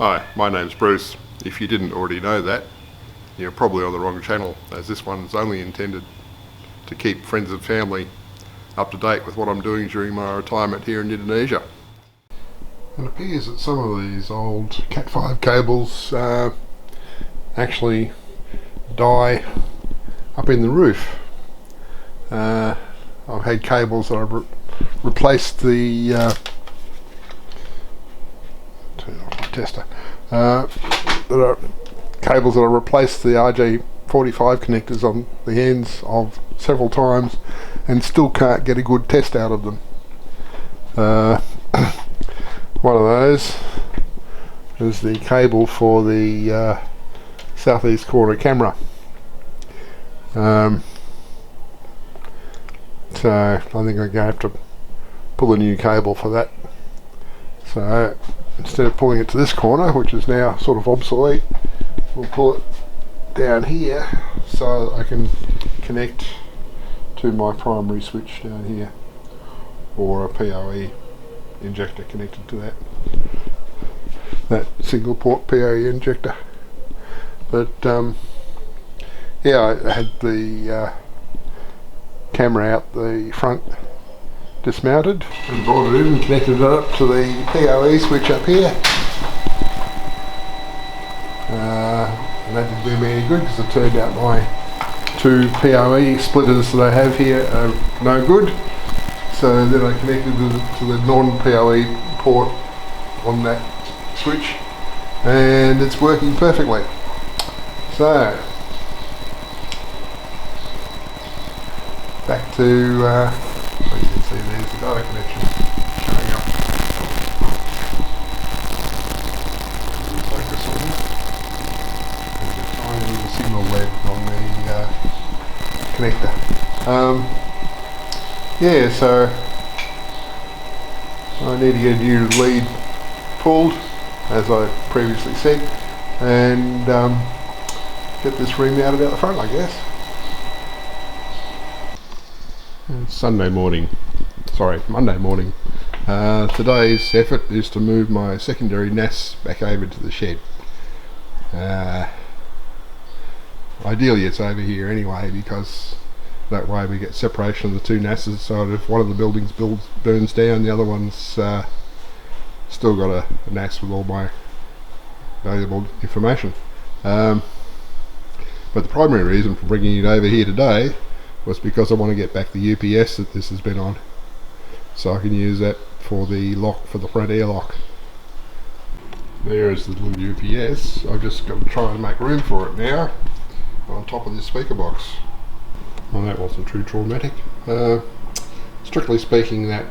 Hi, my name's Bruce. If you didn't already know that, you're probably on the wrong channel, as this one's only intended to keep friends and family up to date with what I'm doing during my retirement here in Indonesia. It appears that some of these old Cat5 cables actually die up in the roof. I've had cables that I've replaced the turn off my tester. Cables that I replaced the RJ45 connectors on the ends of several times, and still can't get a good test out of them. One of those is the cable for the southeast corner camera. So I think I'm going to have to pull a new cable for that. So instead of pulling it to this corner, which is now sort of obsolete, we'll pull it down here so I can connect to my primary switch down here, or a PoE injector connected to that single port PoE injector. But yeah, I had the camera out the front dismounted and brought it in and connected it up to the PoE switch up here. And that didn't do me any good, because it turned out my two PoE splitters that I have here are no good. So then I connected to the non-PoE port on that switch, and it's working perfectly. So back to you can see there's the data connection showing up. Focus on it. There's a tiny little signal lead on the connector. Yeah, so I need to get a new lead pulled, as I previously said, and get this remounted out the front, I guess. It's Monday morning. Today's effort is to move my secondary NAS back over to the shed. Ideally it's over here anyway, because that way we get separation of the two NASs, so if one of the buildings burns down, the other one's still got a NAS with all my valuable information. But the primary reason for bringing it over here today was because I want to get back the UPS that this has been on, so I can use that for the lock for the front airlock. There's the little UPS. I've just got to try and make room for it now on top of this speaker box. Well, that wasn't too traumatic. Strictly speaking, that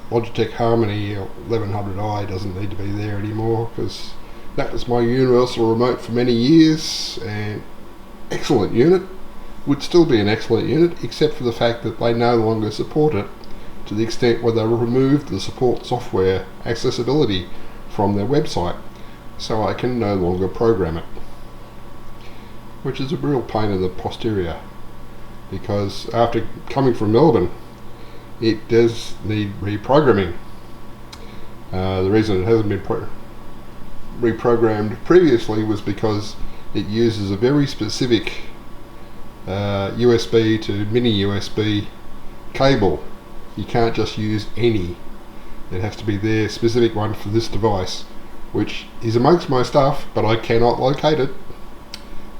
Logitech Harmony 1100i doesn't need to be there anymore, because that was my universal remote for many years, and excellent unit, would still be an excellent unit, except for the fact that they no longer support it, to the extent where they removed the support software accessibility from their website, so I can no longer program it, which is a real pain in the posterior, because after coming from Melbourne, it does need reprogramming. The reason it hasn't been reprogrammed previously was because it uses a very specific USB to mini USB cable. You can't just use any. It has to be their specific one for this device, which is amongst my stuff, but I cannot locate it.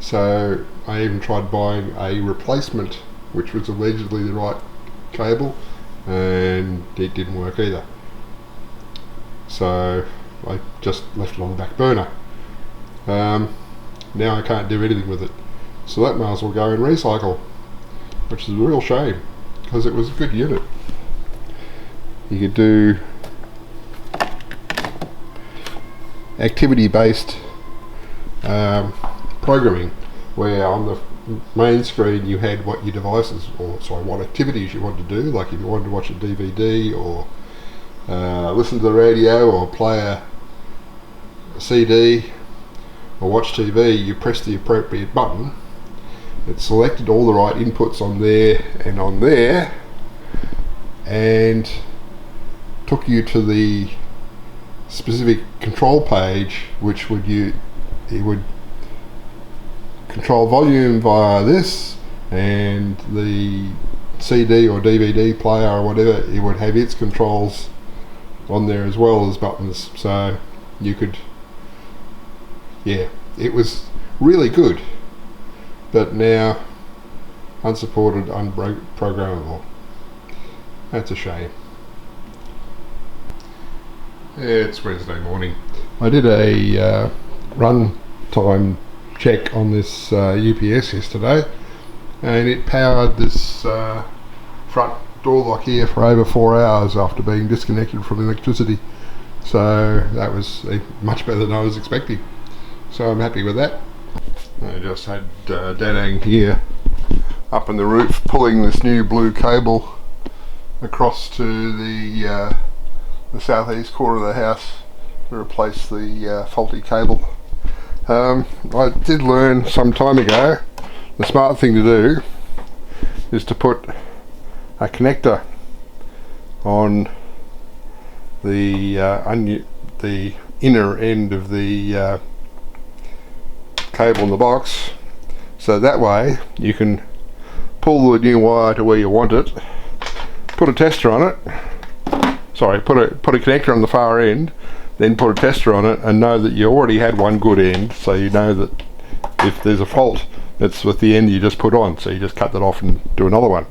So I even tried buying a replacement, which was allegedly the right cable, and it didn't work either. So I just left it on the back burner. Now I can't do anything with it, so that may as well go and recycle, which is a real shame, because it was a good unit. You could do activity-based programming, where on the main screen you had what your devices, what activities you wanted to do, like if you wanted to watch a DVD, or listen to the radio, or play a CD, or watch TV, you press the appropriate button. It selected all the right inputs on there, and took you to the specific control page which it would control volume via this, and the CD or DVD player or whatever, it would have its controls on there as well as buttons, so you could, yeah, it was really good, but now unsupported, unprogrammable. That's a shame. It's Wednesday morning. I did a run time check on this UPS yesterday, and it powered this front door lock here for over 4 hours after being disconnected from electricity. So that was much better than I was expecting. So I'm happy with that. I just had Dadang here up in the roof pulling this new blue cable across to the southeast corner of the house to replace the faulty cable. I did learn some time ago the smart thing to do is to put a connector on the inner end of the cable in the box, so that way you can pull the new wire to where you want it, put a tester on it, put a connector on the far end, then put a tester on it, and know that you already had one good end, so you know that if there's a fault it's with the end you just put on, so you just cut that off and do another one.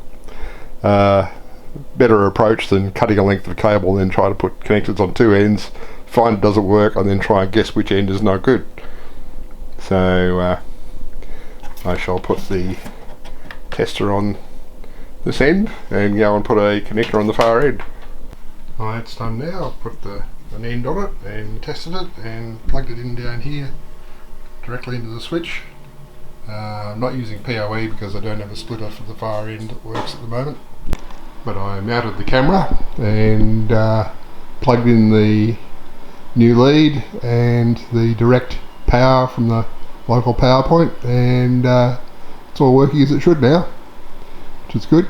Better approach than cutting a length of cable and then try to put connectors on two ends, find it doesn't work, and then try and guess which end is no good. So I shall put the tester on this end and go and put a connector on the far end. Alright, it's done now. I've put an end on it and tested it and plugged it in down here directly into the switch. I'm not using PoE because I don't have a splitter for the far end that works at the moment. But I mounted the camera and plugged in the new lead and the direct power from the local power point, and it's all working as it should now, which is good.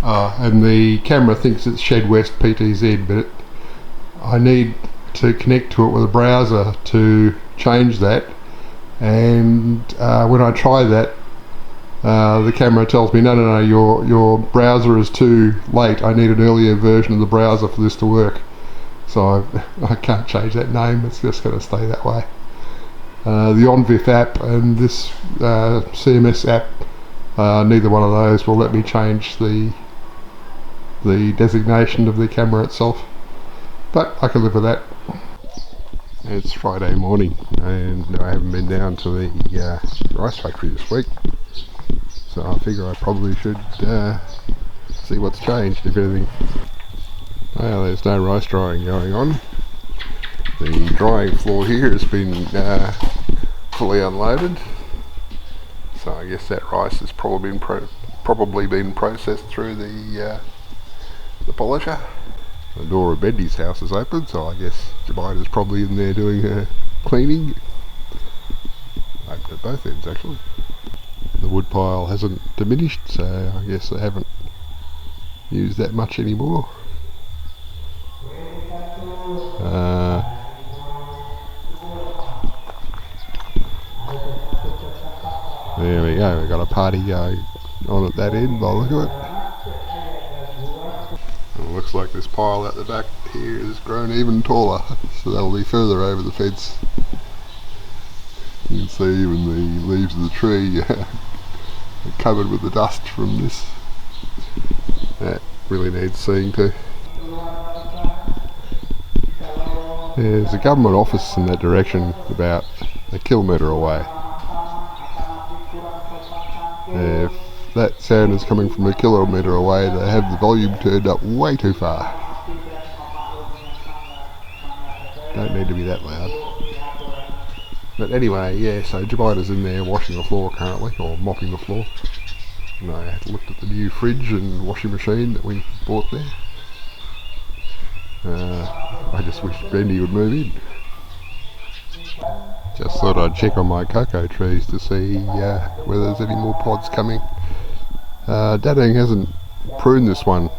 And the camera thinks it's Shed West PTZ, but I need to connect to it with a browser to change that, and when I try that, the camera tells me no, your browser is too late, I need an earlier version of the browser for this to work. So I can't change that name, it's just going to stay that way. The OnVIF app and this CMS app, neither one of those will let me change the designation of the camera itself, but I can live with that. It's Friday morning and I haven't been down to the rice factory this week, so I figure I probably should see what's changed, if anything. Well, there's no rice drying going on. The drying floor here has been fully unloaded, so I guess that rice has probably been processed through the polisher. The door of Bendy's house is open, so I guess Jemima's probably in there doing her cleaning. Open at both ends actually. The wood pile hasn't diminished, so I guess they haven't used that much anymore. There we go, we've got a party going on at that end by the look of it. It looks like this pile at the back here has grown even taller, so that'll be further over the fence. You can see even the leaves of the tree are covered with the dust from this. That really needs seeing to. There's a government office in that direction about a kilometre away. If that sound is coming from a kilometre away, they have the volume turned up way too far. Don't need to be that loud. But anyway, yeah, so Jemima's in there washing the floor currently, or mopping the floor. And I looked at the new fridge and washing machine that we bought there. I just wish Bendy would move in. Just thought I'd check on my cocoa trees to see whether there's any more pods coming. Dadang hasn't pruned this one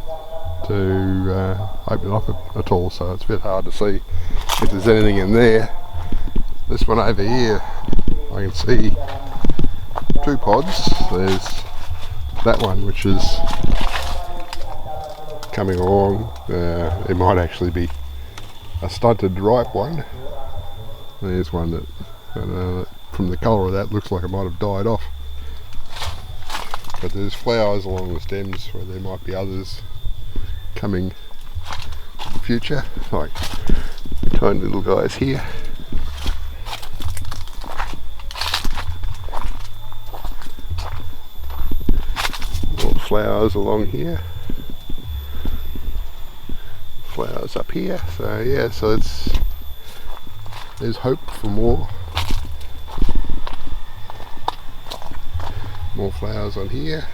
to open up at all, so it's a bit hard to see if there's anything in there. This one over here, I can see 2 pods. There's that one which is coming along. It might actually be a stunted ripe one. There's one that from the colour of that looks like it might have died off. But there's flowers along the stems where there might be others coming in the future, like tiny little guys here. More flowers along here. Flowers up here. So yeah, so there's hope for more flowers on here.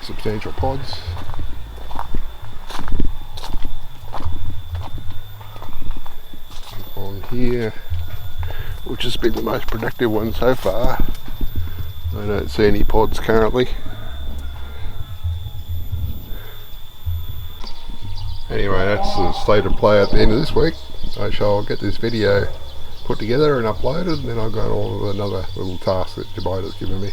Substantial pods. On here, which has been the most productive one so far. I don't see any pods currently. Anyway, that's the state of play at the end of this week. I shall get this video put together and uploaded, and then I'll go on with another little task that Jabita's given me.